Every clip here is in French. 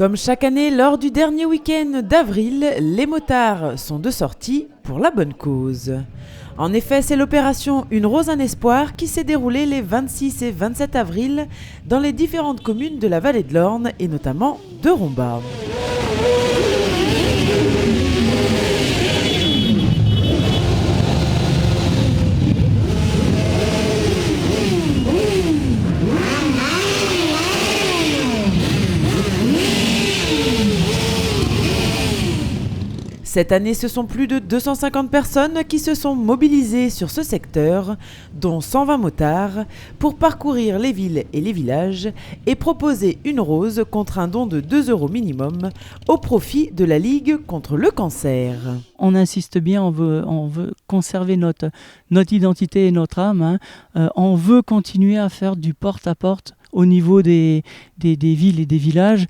Comme chaque année, lors du dernier week-end d'avril, les motards sont de sortie pour la bonne cause. En effet, c'est l'opération Une rose, un espoir qui s'est déroulée les 26 et 27 avril dans les différentes communes de la vallée de l'Orne et notamment de Rombarde. Cette année, ce sont plus de 250 personnes qui se sont mobilisées sur ce secteur, dont 120 motards, pour parcourir les villes et les villages et proposer une rose contre un don de 2 € minimum au profit de la Ligue contre le cancer. On insiste bien, on veut conserver notre identité et notre âme. On veut continuer à faire du porte-à-porte au niveau des villes et des villages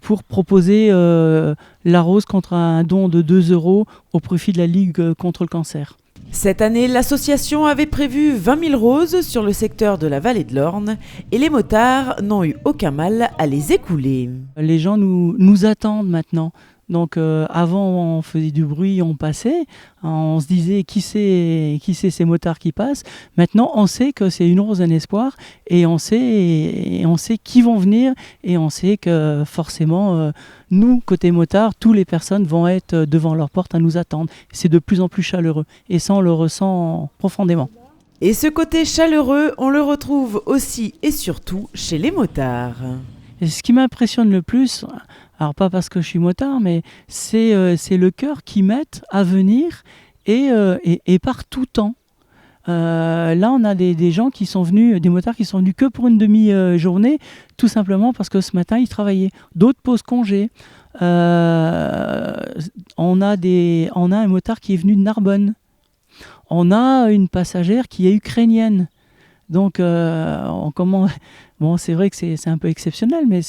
pour proposer la rose contre un don de 2 € au profit de la Ligue contre le cancer. Cette année, l'association avait prévu 20 000 roses sur le secteur de la vallée de l'Orne et les motards n'ont eu aucun mal à les écouler. Les gens nous attendent maintenant. Donc avant on faisait du bruit, on passait, on se disait qui c'est ces motards qui passent. Maintenant on sait que c'est Une rose, un espoir et on sait qui vont venir et on sait que forcément nous côté motards, toutes les personnes vont être devant leur porte à nous attendre. C'est de plus en plus chaleureux et ça on le ressent profondément. Et ce côté chaleureux, on le retrouve aussi et surtout chez les motards. Et ce qui m'impressionne le plus, alors pas parce que je suis motard, mais c'est le cœur qu'ils mettent à venir et par tout temps. Là, on a des gens qui sont venus, des motards qui sont venus que pour une demi-journée, tout simplement parce que ce matin, ils travaillaient. D'autres posent congé. On a un motard qui est venu de Narbonne. On a une passagère qui est ukrainienne. Donc, bon, c'est vrai que c'est un peu exceptionnel, mais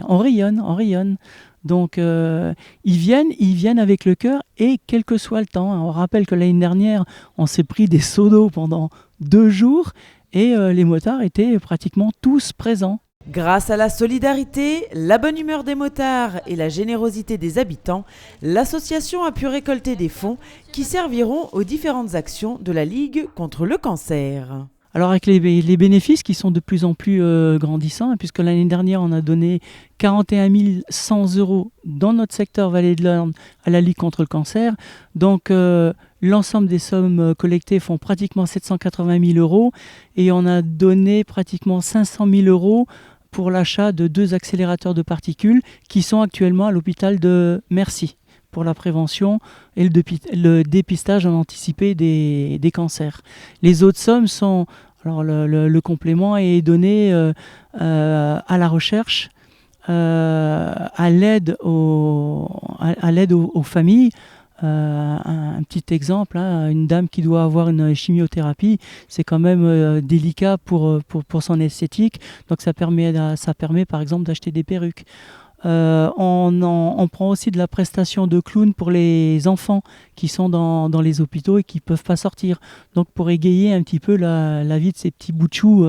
on rayonne. Donc, ils viennent avec le cœur et quel que soit le temps. On rappelle que l'année dernière, on s'est pris des seaux d'eau pendant 2 jours et les motards étaient pratiquement tous présents. Grâce à la solidarité, la bonne humeur des motards et la générosité des habitants, l'association a pu récolter des fonds qui serviront aux différentes actions de la Ligue contre le cancer. Alors avec les bénéfices qui sont de plus en plus grandissants, puisque l'année dernière on a donné 41 100 € dans notre secteur Vallée de l'Orne à la Ligue contre le cancer, donc l'ensemble des sommes collectées font pratiquement 780 000 € et on a donné pratiquement 500 000 € pour l'achat de 2 accélérateurs de particules qui sont actuellement à l'hôpital de Mercy pour la prévention et le dépistage en anticipé des cancers. Les autres sommes sont... Alors le complément est donné à la recherche, à l'aide aux familles. Un petit exemple, une dame qui doit avoir une chimiothérapie, c'est quand même délicat pour son esthétique. Donc ça permet par exemple d'acheter des perruques. On prend aussi de la prestation de clown pour les enfants qui sont dans les hôpitaux et qui ne peuvent pas sortir. Donc pour égayer un petit peu la vie de ces petits bouts de chou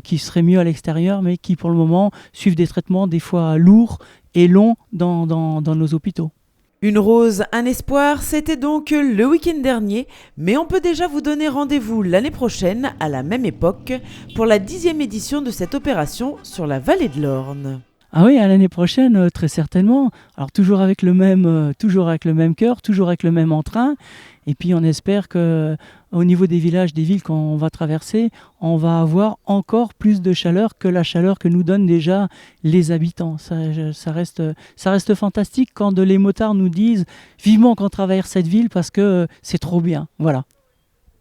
qui seraient mieux à l'extérieur, mais qui pour le moment suivent des traitements des fois lourds et longs dans nos hôpitaux. Une rose, un espoir, c'était donc le week-end dernier, mais on peut déjà vous donner rendez-vous l'année prochaine à la même époque pour la 10e édition de cette opération sur la vallée de l'Orne. Ah oui, à l'année prochaine, très certainement. Alors toujours avec le même cœur, toujours avec le même entrain. Et puis on espère qu'au niveau des villages, des villes qu'on va traverser, on va avoir encore plus de chaleur que la chaleur que nous donnent déjà les habitants. Ça reste fantastique quand les motards nous disent vivement qu'on traverse cette ville parce que c'est trop bien. Voilà.